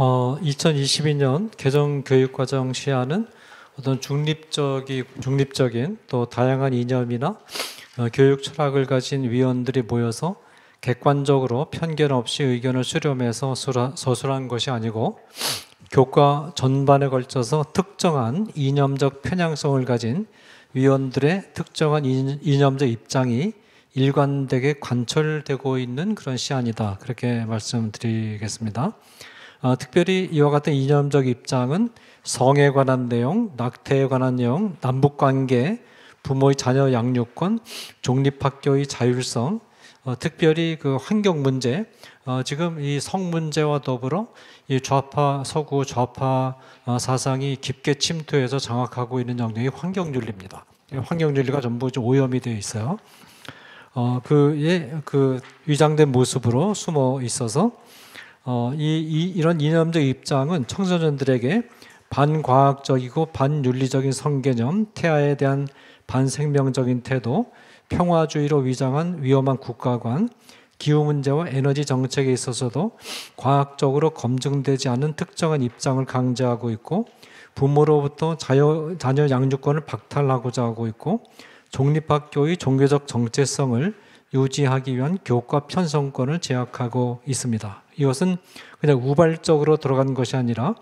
2022년 개정교육과정 시안은 어떤 중립적인 또 다양한 이념이나 교육 철학을 가진 위원들이 모여서 객관적으로 편견 없이 의견을 수렴해서 서술한 것이 아니고 교과 전반에 걸쳐서 특정한 이념적 편향성을 가진 위원들의 특정한 이념적 입장이 일관되게 관철되고 있는 그런 시안이다. 그렇게 말씀드리겠습니다. 특별히 이와 같은 이념적 입장은 성에 관한 내용, 낙태에 관한 내용, 남북관계, 부모의 자녀 양육권, 종립학교의 자율성, 특별히 그 환경 문제, 지금 이 성 문제와 더불어 이 서구 좌파 사상이 깊게 침투해서 장악하고 있는 영역이 환경윤리입니다. 환경윤리가 전부 좀 오염이 되어 있어요. 그 위장된 모습으로 숨어 있어서 이런 이념적 입장은 청소년들에게 반과학적이고 반윤리적인 성개념, 태아에 대한 반생명적인 태도, 평화주의로 위장한 위험한 국가관, 기후 문제와 에너지 정책에 있어서도 과학적으로 검증되지 않은 특정한 입장을 강제하고 있고, 부모로부터 자녀 양육권을 박탈하고자 하고 있고, 종립학교의 종교적 정체성을 유지하기 위한 교과 편성권을 제약하고 있습니다. 이것은 그냥 우발적으로 들어간 것이 아니라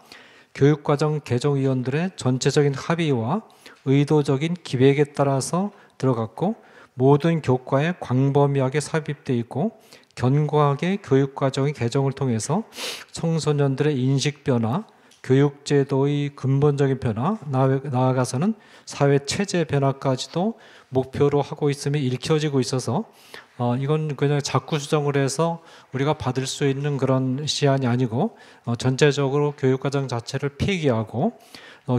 교육과정 개정위원들의 전체적인 합의와 의도적인 기획에 따라서 들어갔고, 모든 교과에 광범위하게 삽입되어 있고, 견고하게 교육과정의 개정을 통해서 청소년들의 인식 변화, 교육제도의 근본적인 변화, 나아가서는 사회 체제 변화까지도 목표로 하고 있음이 읽혀지고 있어서 이건 그냥 자꾸 수정을 해서 우리가 받을 수 있는 그런 시안이 아니고 전체적으로 교육과정 자체를 폐기하고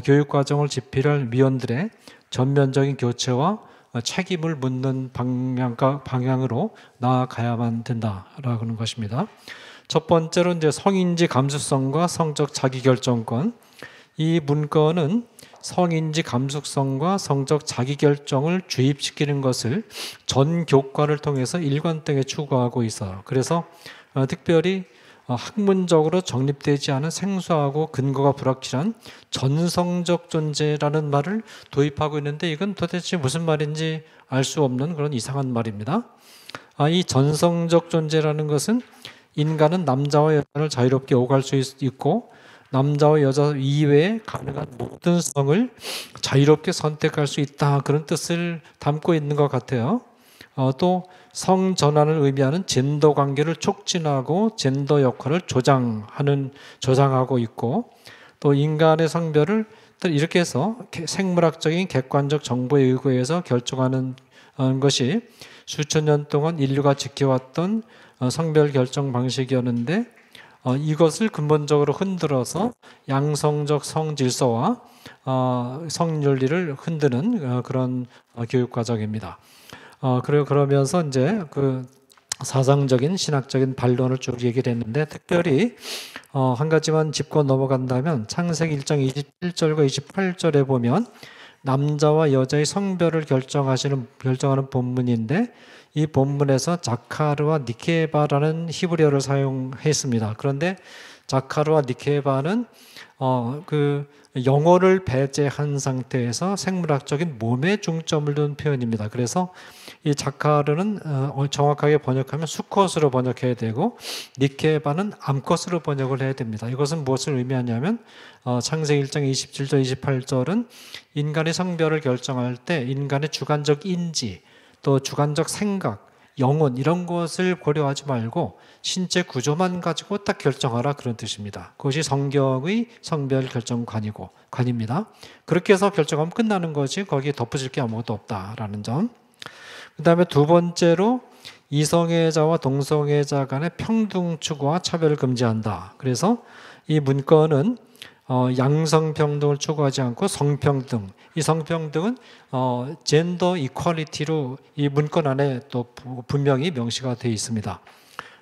교육과정을 집필할 위원들의 전면적인 교체와 책임을 묻는 방향으로 나아가야만 된다라고 하는 것입니다. 첫 번째로 이제 성인지 감수성과 성적 자기결정권. 이 문건은 성인지 감수성과 성적 자기결정을 주입시키는 것을 전 교과를 통해서 일관되게 추구하고 있어요. 그래서 특별히 학문적으로 정립되지 않은 생소하고 근거가 불확실한 전성적 존재라는 말을 도입하고 있는데, 이건 도대체 무슨 말인지 알 수 없는 그런 이상한 말입니다. 이 전성적 존재라는 것은 인간은 남자와 여자를 자유롭게 오갈 수 있고, 남자와 여자 이외에 가능한 모든 성을 자유롭게 선택할 수 있다, 그런 뜻을 담고 있는 것 같아요. 또 성전환을 의미하는 젠더 관계를 촉진하고 젠더 역할을 조장하고 있고, 또 인간의 성별을 이렇게 해서 생물학적인 객관적 정보에 의거해서 결정하는 것이 수천 년 동안 인류가 지켜왔던 성별 결정 방식이었는데, 이것을 근본적으로 흔들어서 양성적 성질서와 성윤리를 흔드는 그런 교육과정입니다. 그러면서 이제 그 사상적인 신학적인 반론을 쭉 얘기를 했는데, 특별히 한 가지만 짚고 넘어간다면 창세기 1장 27절과 28절에 보면 남자와 여자의 성별을 결정하는 본문인데, 이 본문에서 자카르와 니케바라는 히브리어를 사용했습니다. 그런데 자카르와 니케바는 그 영어를 배제한 상태에서 생물학적인 몸에 중점을 둔 표현입니다. 그래서 이 자카르는 정확하게 번역하면 수컷으로 번역해야 되고, 니케바는 암컷으로 번역을 해야 됩니다. 이것은 무엇을 의미하냐면 창세기 1장 27절 28절은 인간의 성별을 결정할 때 인간의 주관적 인지, 또 주관적 생각, 영혼, 이런 것을 고려하지 말고 신체 구조만 가지고 딱 결정하라, 그런 뜻입니다. 그것이 성경의 성별 결정관입니다. 그렇게 해서 결정하면 끝나는 거지 거기에 덧붙일 게 아무것도 없다라는 점. 그 다음에 두 번째로 이성애자와 동성애자 간의 평등 추구와 차별을 금지한다. 그래서 이 문건은 양성평등을 추구하지 않고 성평등, 이 성평등은 젠더 이퀄리티로 이 문건 안에 또 분명히 명시가 되어 있습니다.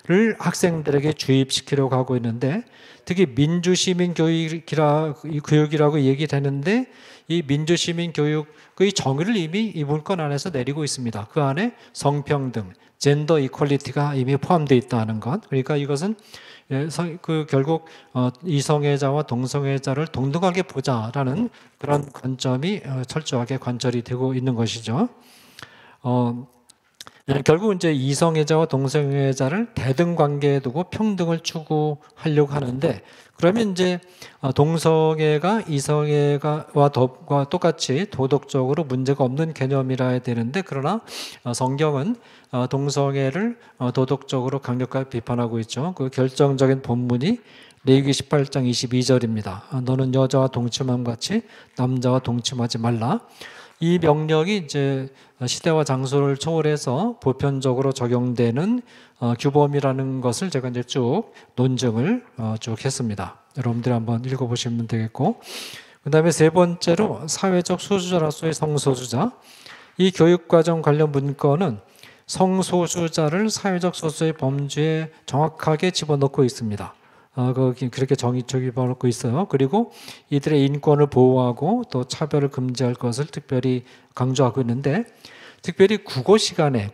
를 학생들에게 주입시키려고 하고 있는데, 특히 민주시민 교육이라고 얘기되는데, 이 민주시민 교육의 정의를 이미 이 문건 안에서 내리고 있습니다. 그 안에 성평등, 젠더 이퀄리티가 이미 포함되어 있다는 것. 그러니까 이것은 그 결국 이성애자와 동성애자를 동등하게 보자라는 그런 관점이 철저하게 관철이 되고 있는 것이죠. 결국 이제 이성애자와 동성애자를 대등 관계에 두고 평등을 추구하려고 하는데, 그러면 이제 동성애가 이성애와 똑같이 도덕적으로 문제가 없는 개념이라 해야 되는데, 그러나 성경은 동성애를 도덕적으로 강력하게 비판하고 있죠. 그 결정적인 본문이 레위기 18장 22절입니다. 너는 여자와 동침함 같이 남자와 동침하지 말라. 이 명령이 이제 시대와 장소를 초월해서 보편적으로 적용되는 규범이라는 것을 제가 이제 쭉 논증을 쭉 했습니다. 여러분들이 한번 읽어보시면 되겠고, 그 다음에 세 번째로 사회적 소수자로서의 성소수자. 이 교육과정 관련 문건은 성소수자를 사회적 소수의 범주에 정확하게 집어넣고 있습니다. 그렇게 집어넣고 있어요. 그리고 이들의 인권을 보호하고 또 차별을 금지할 것을 특별히 강조하고 있는데, 특별히 국어 시간에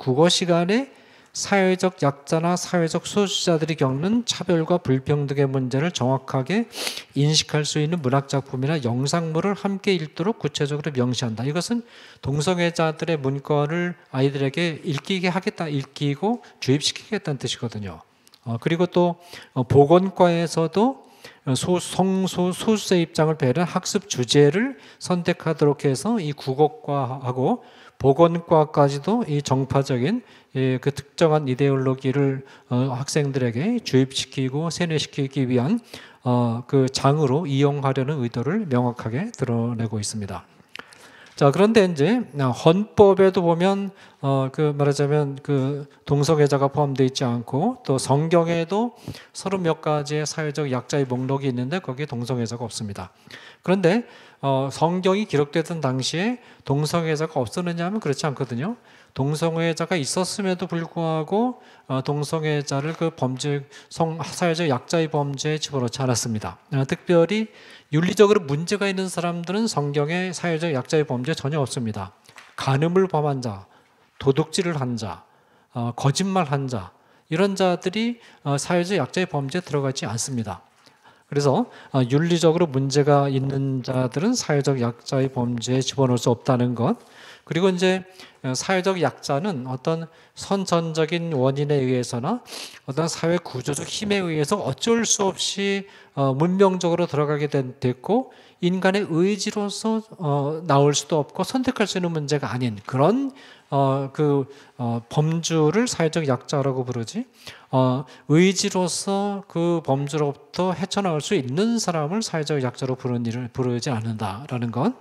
사회적 약자나 사회적 소수자들이 겪는 차별과 불평등의 문제를 정확하게 인식할 수 있는 문학작품이나 영상물을 함께 읽도록 구체적으로 명시한다. 이것은 동성애자들의 문건을 아이들에게 읽히고 주입시키겠다는 뜻이거든요. 그리고 또 보건과에서도 소수의 입장을 배려한 학습 주제를 선택하도록 해서 이 국어과하고 보건과까지도 이 정파적인 그 특정한 이데올로기를 학생들에게 주입시키고 세뇌시키기 위한 그 장으로 이용하려는 의도를 명확하게 드러내고 있습니다. 자, 그런데 이제 헌법에도 보면 말하자면 그 동성애자가 포함되어 있지 않고, 또 성경에도 30몇 가지의 사회적 약자의 목록이 있는데 거기에 동성애자가 없습니다. 그런데 성경이 기록되던 당시에 동성애자가 없었느냐 하면 그렇지 않거든요. 동성애자가 있었음에도 불구하고 동성애자를 그 사회적 약자의 범죄에 집어넣지 않았습니다. 특별히 윤리적으로 문제가 있는 사람들은 성경에 사회적 약자의 범죄에 전혀 없습니다. 간음을 범한 자, 도둑질을 한 자, 거짓말한 자, 이런 자들이 사회적 약자의 범죄에 들어가지 않습니다. 그래서 윤리적으로 문제가 있는 자들은 사회적 약자의 범죄에 집어넣을 수 없다는 것. 그리고 이제 사회적 약자는 어떤 선천적인 원인에 의해서나 어떤 사회 구조적 힘에 의해서 어쩔 수 없이 문명적으로 들어가게 됐고, 인간의 의지로서 나올 수도 없고 선택할 수 있는 문제가 아닌 그런 범주를 사회적 약자라고 부르지, 의지로서 그 범주로부터 헤쳐나올 수 있는 사람을 사회적 약자로 부르지 않는다라는 것.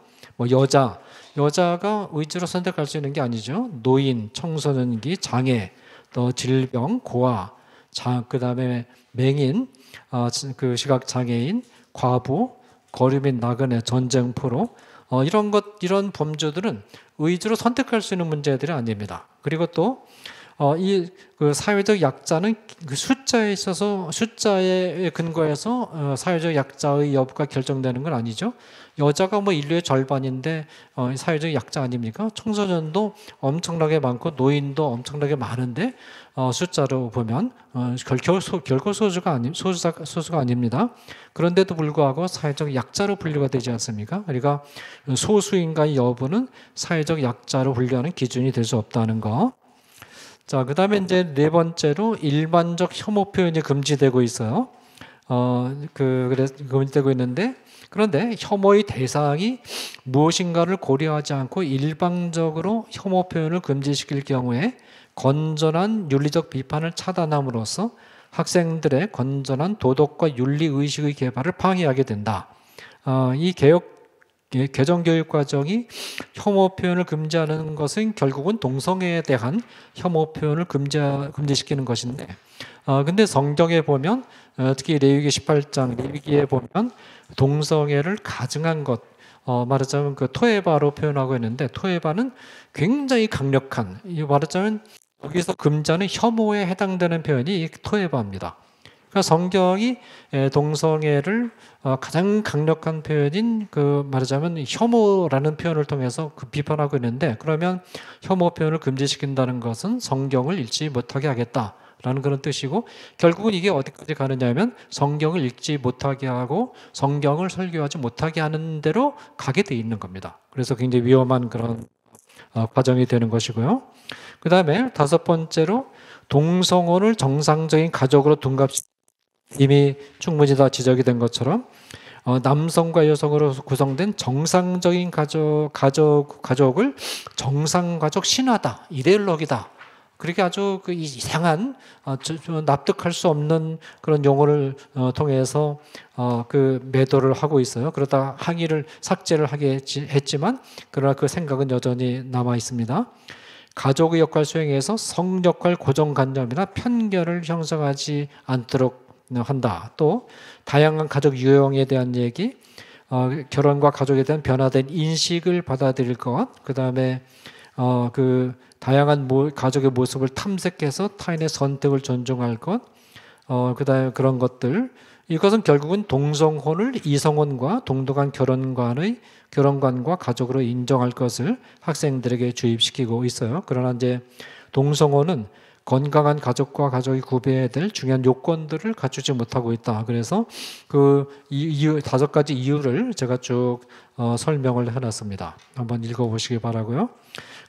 여자가 의지로 선택할 수 있는 게 아니죠. 노인, 청소년기, 장애, 또 질병, 고아, 그 다음에 맹인, 그 시각장애인, 과부, 거류 및 나그네, 전쟁포로, 이런 범주들은 의지로 선택할 수 있는 문제들이 아닙니다. 그리고 또 그 사회적 약자는 그 숫자에 있어서 숫자에 근거해서 사회적 약자의 여부가 결정되는 건 아니죠. 여자가 인류의 절반인데 사회적 약자 아닙니까? 청소년도 엄청나게 많고 노인도 엄청나게 많은데 숫자로 보면 결코 소수가 아닙니다. 그런데도 불구하고 사회적 약자로 분류가 되지 않습니까? 그러니까 소수인가의 여부는 사회적 약자로 분류하는 기준이 될 수 없다는 거. 자, 그 다음에 이제 네 번째로 일반적 혐오 표현이 금지되고 있어요. 그래서 금지되고 있는데, 그런데 혐오의 대상이 무엇인가를 고려하지 않고 일방적으로 혐오 표현을 금지시킬 경우에 건전한 윤리적 비판을 차단함으로써 학생들의 건전한 도덕과 윤리 의식의 개발을 방해하게 된다. 이 개정 교육 과정이 혐오 표현을 금지하는 것은 결국은 동성애에 대한 혐오 표현을 금지시키는 것인데, 근데 성경에 보면 특히 레위기 18장 레위기에 보면 동성애를 가증한 것, 말하자면 그 토에바로 표현하고 있는데, 토에바는 굉장히 강력한, 말하자면 여기서 금지하는 혐오에 해당되는 표현이 이 토에바입니다. 그러니까 성경이 동성애를 가장 강력한 표현인 말하자면 혐오라는 표현을 통해서 비판하고 있는데, 그러면 혐오 표현을 금지시킨다는 것은 성경을 읽지 못하게 하겠다 라는 그런 뜻이고, 결국은 이게 어디까지 가느냐 하면 성경을 읽지 못하게 하고 성경을 설교하지 못하게 하는 대로 가게 돼 있는 겁니다. 그래서 굉장히 위험한 그런 과정이 되는 것이고요. 그 다음에 다섯 번째로 동성혼을 정상적인 가족으로 둔갑시키는, 이미 충분히 다 지적이 된 것처럼 남성과 여성으로 구성된 정상적인 가족을 정상가족 신화다, 이데올로기다, 그렇게 아주 그 이상한 납득할 수 없는 그런 용어를 통해서 그 매도를 하고 있어요. 그러다 항의를 삭제를 하게 했지만 그러나 그 생각은 여전히 남아 있습니다. 가족의 역할 수행에서 성역할 고정관념이나 편견을 형성하지 않도록 한다. 또 다양한 가족 유형에 대한 얘기, 결혼과 가족에 대한 변화된 인식을 받아들일 것, 그 다음에 그 다양한 가족의 모습을 탐색해서 타인의 선택을 존중할 것, 그 다음에 그런 것들, 이것은 결국은 동성혼을 이성혼과 동등한 결혼관과 가족으로 인정할 것을 학생들에게 주입시키고 있어요. 그러나 이제 동성혼은 건강한 가족과 가족이 구별해야 될 중요한 요건들을 갖추지 못하고 있다. 그래서 그 이유, 다섯 가지 이유를 제가 쭉 설명을 해놨습니다. 한번 읽어보시기 바라고요.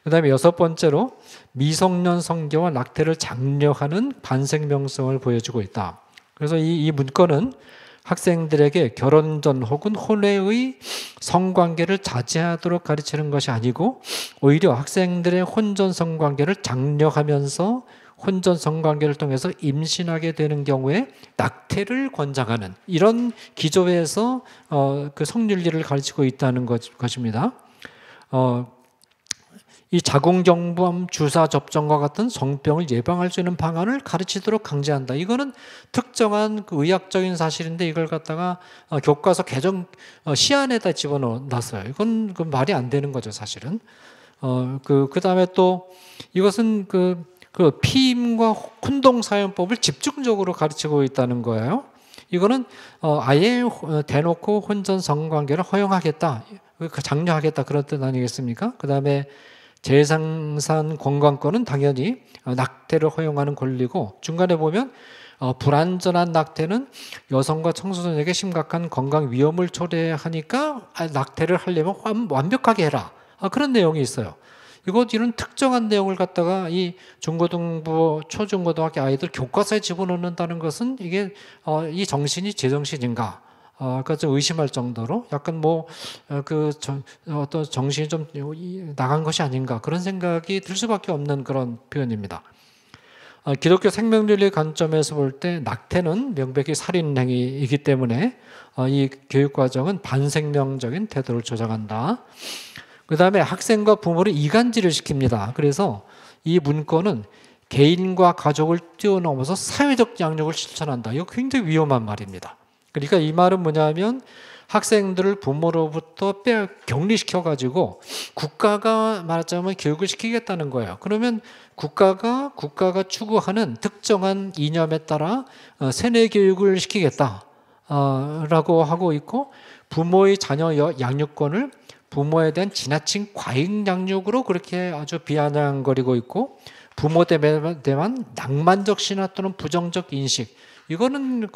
그 다음에 여섯 번째로 미성년 성교와 낙태를 장려하는 반생명성을 보여주고 있다. 그래서 이 문건은 학생들에게 결혼 전 혹은 혼외의 성관계를 자제하도록 가르치는 것이 아니고 오히려 학생들의 혼전 성관계를 장려하면서 혼전 성관계를 통해서 임신하게 되는 경우에 낙태를 권장하는 이런 기조에서 그 성윤리를 가르치고 있다는 것입니다. 이 자궁경부암 주사 접종과 같은 성병을 예방할 수 있는 방안을 가르치도록 강제한다. 이거는 특정한 그 의학적인 사실인데 이걸 갖다가 교과서 개정 시안에다 집어넣었어요. 이건 그 말이 안 되는 거죠, 사실은. 그 다음에 또 이것은 그 피임과 혼동 사용법을 집중적으로 가르치고 있다는 거예요. 이거는 아예 대놓고 혼전 성관계를 허용하겠다, 장려하겠다, 그런 뜻 아니겠습니까? 그 다음에 재생산 건강권은 당연히 낙태를 허용하는 권리고, 중간에 보면 불안전한 낙태는 여성과 청소년에게 심각한 건강 위험을 초래하니까 낙태를 하려면 완벽하게 해라, 그런 내용이 있어요. 이런 특정한 내용을 갖다가 이 중고등부, 초중고등학교 아이들 교과서에 집어넣는다는 것은 이게 이 정신이 제 정신인가? 그러니까 좀 의심할 정도로 약간 어떤 정신이 좀 나간 것이 아닌가, 그런 생각이 들 수밖에 없는 그런 표현입니다. 기독교 생명윤리 관점에서 볼 때 낙태는 명백히 살인 행위이기 때문에 이 교육 과정은 반생명적인 태도를 조장한다. 그 다음에 학생과 부모를 이간질을 시킵니다. 그래서 이 문건은 개인과 가족을 뛰어넘어서 사회적 양육을 실천한다. 이거 굉장히 위험한 말입니다. 그러니까 이 말은 뭐냐면 학생들을 부모로부터 격리시켜가지고 국가가 말하자면 교육을 시키겠다는 거예요. 그러면 국가가 추구하는 특정한 이념에 따라 세뇌 교육을 시키겠다라고 하고 있고, 부모의 자녀 양육권을 부모에 대한 지나친 과잉 양육으로 그렇게 아주 비아냥거리고 있고, 부모에 대한 낭만적 신화 또는 부정적 인식, 이거는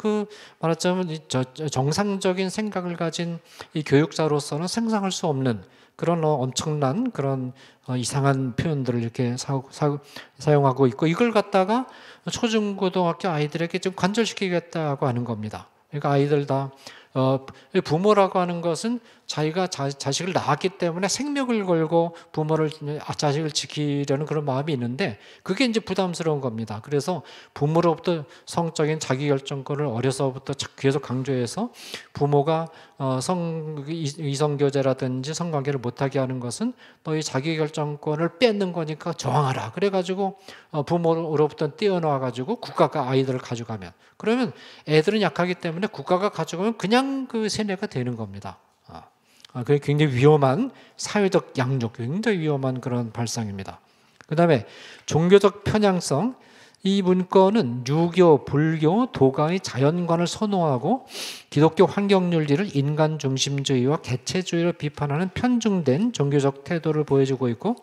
말하자면 정상적인 생각을 가진 이 교육자로서는 상상할 수 없는 그런 엄청난 그런 이상한 표현들을 이렇게 사용하고 있고, 이걸 갖다가 초중고등학교 아이들에게 좀 관절시키겠다고 하는 겁니다. 그러니까 아이들 다 부모라고 하는 것은 자기가 자식을 낳았기 때문에 생명을 걸고 자식을 지키려는 그런 마음이 있는데, 그게 이제 부담스러운 겁니다. 그래서 부모로부터 성적인 자기결정권을 어려서부터 계속 강조해서 부모가 이성교제라든지 성관계를 못하게 하는 것은 너희 자기결정권을 뺏는 거니까 저항하라. 그래가지고 부모로부터 뛰어나와가지고 국가가 아이들을 가져가면, 그러면 애들은 약하기 때문에 국가가 가져가면 그냥 그 세뇌가 되는 겁니다. 그게 굉장히 위험한 사회적 양육, 굉장히 위험한 그런 발상입니다. 그 다음에 종교적 편향성, 이 문건은 유교, 불교, 도가의 자연관을 선호하고 기독교 환경윤리를 인간 중심주의와 개체주의로 비판하는 편중된 종교적 태도를 보여주고 있고,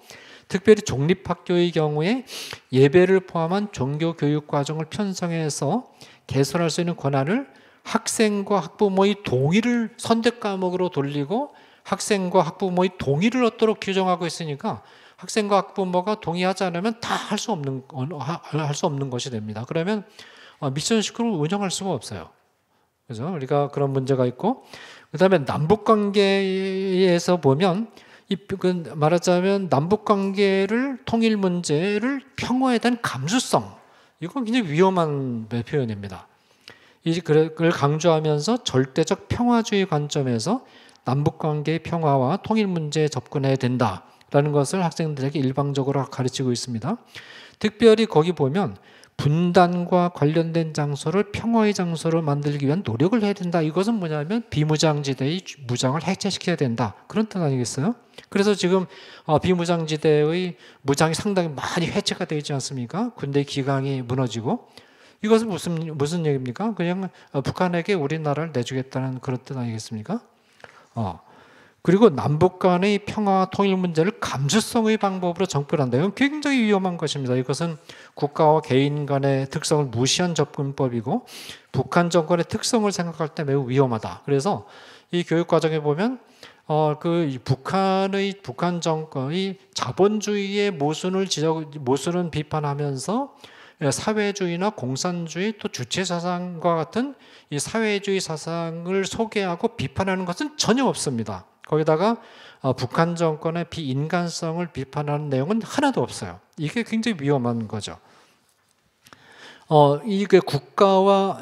특별히 공립학교의 경우에 예배를 포함한 종교교육 과정을 편성해서 개설할 수 있는 권한을 학생과 학부모의 동의를 선택 과목으로 돌리고 학생과 학부모의 동의를 얻도록 규정하고 있으니까 학생과 학부모가 동의하지 않으면 다 할 수 없는 것이 됩니다. 그러면 미션 스쿨을 운영할 수가 없어요. 그래서 우리가 그런 문제가 있고, 그다음에 남북 관계에서 보면 말하자면 남북 관계를 통일 문제를 평화에 대한 감수성, 이건 굉장히 위험한 표현입니다. 그걸 강조하면서 절대적 평화주의 관점에서 남북 관계의 평화와 통일 문제에 접근해야 된다라는 것을 학생들에게 일방적으로 가르치고 있습니다. 특별히 거기 보면 분단과 관련된 장소를 평화의 장소로 만들기 위한 노력을 해야 된다. 이것은 뭐냐면 비무장지대의 무장을 해체시켜야 된다. 그런 뜻 아니겠어요? 그래서 지금 비무장지대의 무장이 상당히 많이 해체가 되어 있지 않습니까? 군대 기강이 무너지고. 이것은 무슨 얘기입니까? 그냥 북한에게 우리나라를 내주겠다는 그런 뜻 아니겠습니까? 그리고 남북 간의 평화와 통일 문제를 감수성의 방법으로 정벌한다. 이건 굉장히 위험한 것입니다. 이것은 국가와 개인 간의 특성을 무시한 접근법이고 북한 정권의 특성을 생각할 때 매우 위험하다. 그래서 이 교육 과정에 보면 북한 정권의 자본주의의 모순은 비판하면서 사회주의나 공산주의 또 주체 사상과 같은 이 사회주의 사상을 소개하고 비판하는 것은 전혀 없습니다. 거기다가 북한 정권의 비인간성을 비판하는 내용은 하나도 없어요. 이게 굉장히 위험한 거죠. 이게 국가와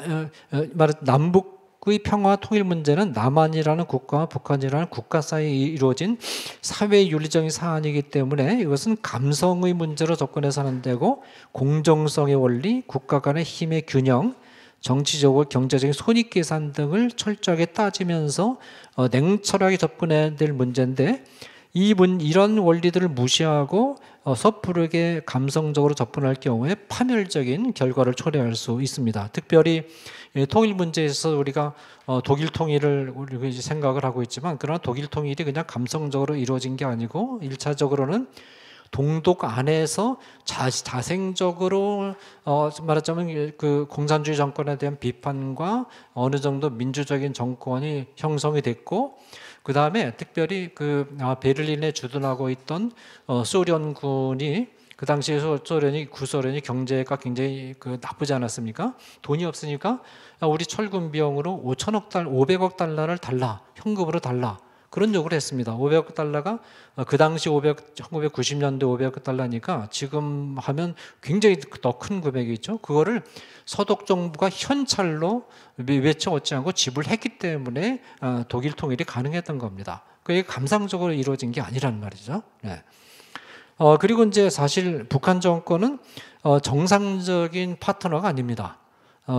남북의 평화 통일 문제는 남한이라는 국가와 북한이라는 국가 사이에 이루어진 사회 윤리적인 사안이기 때문에 이것은 감성의 문제로 접근해서 안 되고 공정성의 원리, 국가 간의 힘의 균형, 정치적으로 경제적인 손익계산 등을 철저하게 따지면서 냉철하게 접근해야 될 문제인데 이런 원리들을 무시하고 섣부르게 감성적으로 접근할 경우에 파멸적인 결과를 초래할 수 있습니다. 특별히 통일 문제에서 우리가 독일 통일을 우리가 이제 생각을 하고 있지만 그러나 독일 통일이 그냥 감성적으로 이루어진 게 아니고 1차적으로는 동독 안에서 자생적으로 말하자면 그 공산주의 정권에 대한 비판과 어느 정도 민주적인 정권이 형성이 됐고 그 다음에 특별히 베를린에 주둔하고 있던 소련군이 그 당시에 구소련이 경제가 굉장히 나쁘지 않았습니까? 돈이 없으니까 우리 철군 비용으로 500억 달러를 달라, 현금으로 달라. 그런 요구를 했습니다. 500억 달러가 그 당시 1990년대 500억 달러니까 지금 하면 굉장히 더 큰 금액이죠. 그거를 서독 정부가 현찰로 외쳐 얻지 않고 지불했기 때문에 독일 통일이 가능했던 겁니다. 그게 감상적으로 이루어진 게 아니라는 말이죠. 네. 그리고 이제 사실 북한 정권은 정상적인 파트너가 아닙니다.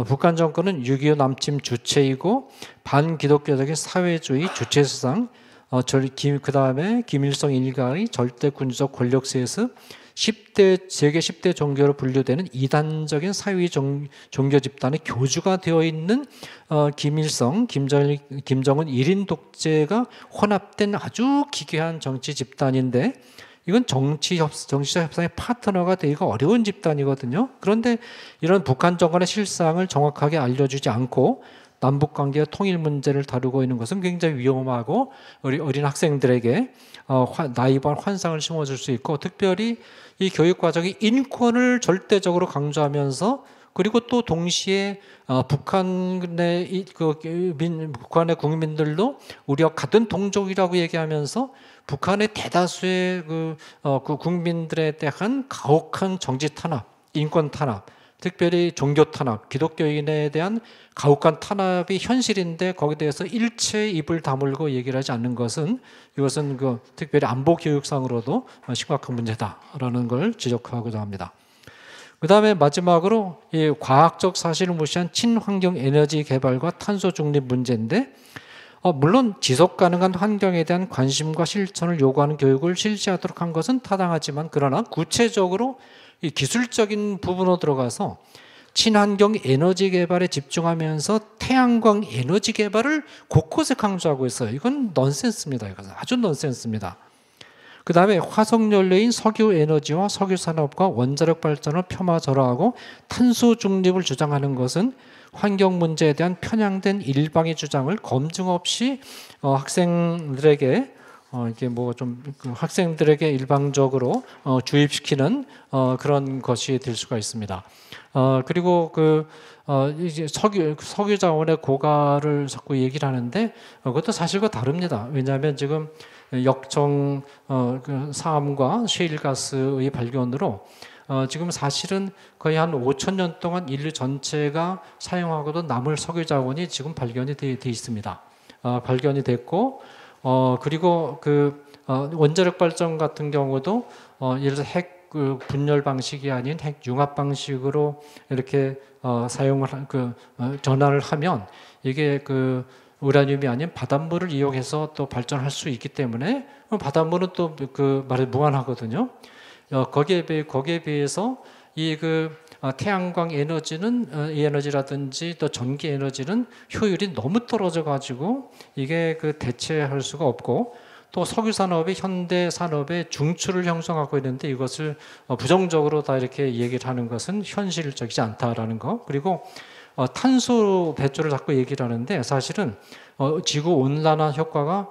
북한 정권은 6.25 남침 주체이고 반기독교적인 사회주의 주체사상, 그 다음에 김일성 일가의 절대 군주적 권력세에서 세계 10대 종교로 분류되는 이단적인 사회 종교 집단의 교주가 되어 있는 김일성, 김정은 1인 독재가 혼합된 아주 기괴한 정치 집단인데 이건 정치적 협상의 파트너가 되기가 어려운 집단이거든요. 그런데 이런 북한 정권의 실상을 정확하게 알려주지 않고 남북관계와 통일 문제를 다루고 있는 것은 굉장히 위험하고 어린 학생들에게 나이브한 환상을 심어줄 수 있고 특별히 이 교육과정이 인권을 절대적으로 강조하면서 그리고 또 동시에 북한의 국민들도 우리와 같은 동족이라고 얘기하면서 북한의 대다수의 국민들에 대한 가혹한 정치 탄압, 인권 탄압, 특별히 종교 탄압, 기독교인에 대한 가혹한 탄압이 현실인데 거기에 대해서 일체의 입을 다물고 얘기를 하지 않는 것은 이것은 특별히 안보 교육상으로도 심각한 문제다라는 걸 지적하고자 합니다. 그 다음에 마지막으로 이 과학적 사실을 무시한 친환경 에너지 개발과 탄소 중립 문제인데 물론 지속 가능한 환경에 대한 관심과 실천을 요구하는 교육을 실시하도록 한 것은 타당하지만 그러나 구체적으로 이 기술적인 부분으로 들어가서 친환경 에너지 개발에 집중하면서 태양광 에너지 개발을 곳곳에 강조하고 있어요. 이건 넌센스입니다. 이것은 아주 넌센스입니다. 그 다음에 화석연료인 석유에너지와 석유산업과 원자력 발전을 폄하절하하고 탄소 중립을 주장하는 것은 환경 문제에 대한 편향된 일방의 주장을 검증 없이 학생들에게 이게 뭐 좀 학생들에게 일방적으로 주입시키는 그런 것이 될 수가 있습니다. 그리고 이제 석유 자원의 고갈을 자꾸 얘기를 하는데 그것도 사실과 다릅니다. 왜냐하면 지금 역청 사암과 셰일가스의 발견으로 지금 사실은 거의 한 5천 년 동안 인류 전체가 사용하고도 남을 석유 자원이 지금 발견이 돼 있습니다. 발견이 됐고 그리고 원자력 발전 같은 경우도 예를 들어 핵 분열 방식이 아닌 핵 융합 방식으로 이렇게 사용을 전환을 하면 이게 우라늄이 아닌 바닷물을 이용해서 또 발전할 수 있기 때문에 바닷물은 또 말에 무한하거든요. 거기에 비해서 태양광 에너지는 이 에너지라든지 또 전기 에너지는 효율이 너무 떨어져 가지고 이게 대체할 수가 없고 또 석유 산업이 현대 산업의 중추를 형성하고 있는데 이것을 부정적으로 다 이렇게 얘기를 하는 것은 현실적이지 않다라는 거. 그리고 탄소 배출을 자꾸 얘기를 하는데 사실은 지구 온난화 효과가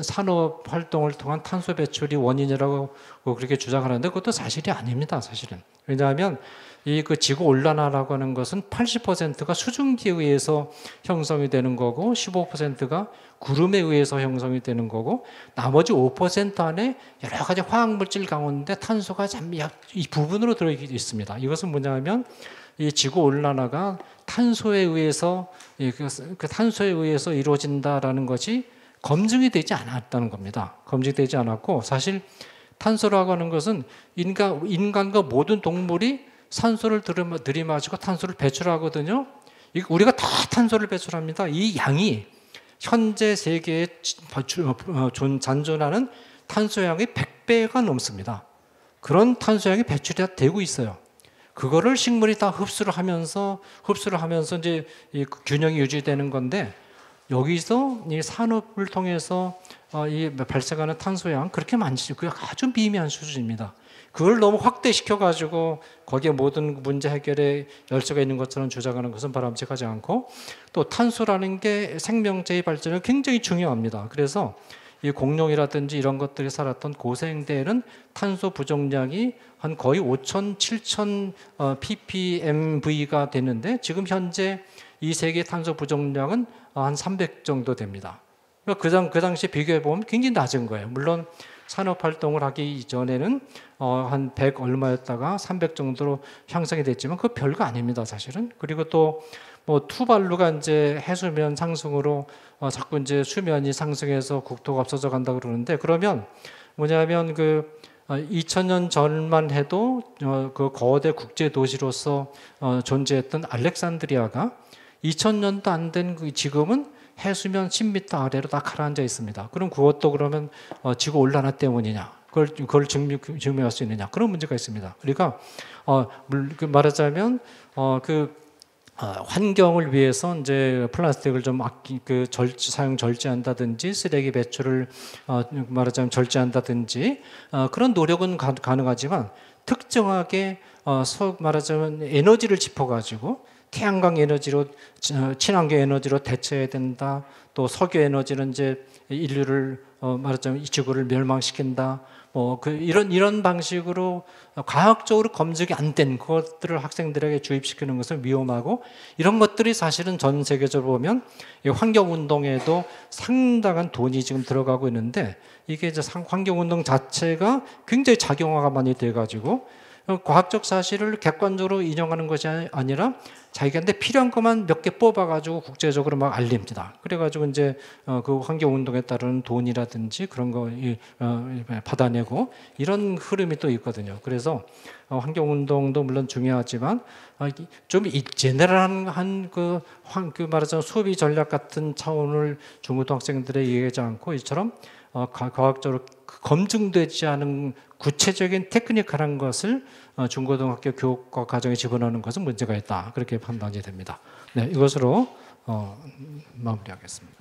산업 활동을 통한 탄소 배출이 원인이라고 그렇게 주장하는데 그것도 사실이 아닙니다. 사실은. 왜냐하면 지구 온난화라고 하는 것은 80%가 수증기에 의해서 형성이 되는 거고 15%가 구름에 의해서 형성이 되는 거고 나머지 5% 안에 여러 가지 화학물질 가운데 탄소가 이 부분으로 들어 있습니다. 이것은 뭐냐면 이 지구 온난화가 탄소에 의해서 탄소에 의해서 이루어진다라는 것이 검증이 되지 않았다는 겁니다. 검증되지 않았고 사실 탄소라고 하는 것은 인간과 모든 동물이 산소를 들이마시고 탄소를 배출하거든요. 우리가 다 탄소를 배출합니다. 이 양이 현재 세계에 잔존하는 탄소량의 100배가 넘습니다. 그런 탄소량이 배출이 되고 있어요. 그거를 식물이 다 흡수를 하면서 이제 이 균형이 유지되는 건데 여기서 이 산업을 통해서 이 발생하는 탄소양 그렇게 많지 그 아주 미미한 수준입니다. 그걸 너무 확대시켜 가지고 거기에 모든 문제 해결에 열쇠가 있는 것처럼 주장하는 것은 바람직하지 않고 또 탄소라는 게 생명체의 발전에 굉장히 중요합니다. 그래서 이 공룡이라든지 이런 것들이 살았던 고생대에는 탄소 부족량이 한 거의 5천, 7천 ppmv가 되는데 지금 현재 이 세계 탄소 부족량은 한 300 정도 됩니다. 그 당시 비교해 보면 굉장히 낮은 거예요. 물론 산업 활동을 하기 이전에는 한 100 얼마였다가 300 정도로 향상이 됐지만 그거 별거 아닙니다, 사실은. 그리고 또 뭐 투발루가 이제 해수면 상승으로 자꾸 이제 수면이 상승해서 국토가 없어져 간다 그러는데 그러면 뭐냐면 2000년 전만 해도 그 거대 국제 도시로서 존재했던 알렉산드리아가 2000년도 안 된 지금은 해수면 10m 아래로 다 가라앉아 있습니다. 그럼 그것도 그러면 지구 온난화 때문이냐? 그걸 증명할 수 있느냐? 그런 문제가 있습니다. 그러니까 말하자면 환경을 위해서 이제 플라스틱을 좀 사용 절제한다든지 쓰레기 배출을 말하자면 절제한다든지 그런 노력은 가능하지만 특정하게 말하자면 에너지를 짚어가지고 태양광 에너지로 친환경 에너지로 대체해야 된다. 또 석유 에너지는 이제 인류를 말하자면 이 지구를 멸망시킨다. 이런 방식으로 과학적으로 검증이 안 된 것들을 학생들에게 주입시키는 것은 위험하고 이런 것들이 사실은 전 세계적으로 보면 환경 운동에도 상당한 돈이 지금 들어가고 있는데 이게 이제 환경 운동 자체가 굉장히 작용화가 많이 돼 가지고 과학적 사실을 객관적으로 인용하는 것이 아니라 자기한테 필요한 것만 몇 개 뽑아가지고 국제적으로 막 알립니다. 그래가지고 이제 그 환경운동에 따른 돈이라든지 그런 거 받아내고 이런 흐름이 또 있거든요. 그래서 환경운동도 물론 중요하지만 좀 제네럴한 말하자면 소비 전략 같은 차원을 중고등학생들에게 얘기하지 않고 이처럼 과학적으로 검증되지 않은 구체적인 테크니컬한 것을 중고등학교 교육과 과정에 집어넣는 것은 문제가 있다. 그렇게 판단이 됩니다. 네, 이것으로 마무리하겠습니다.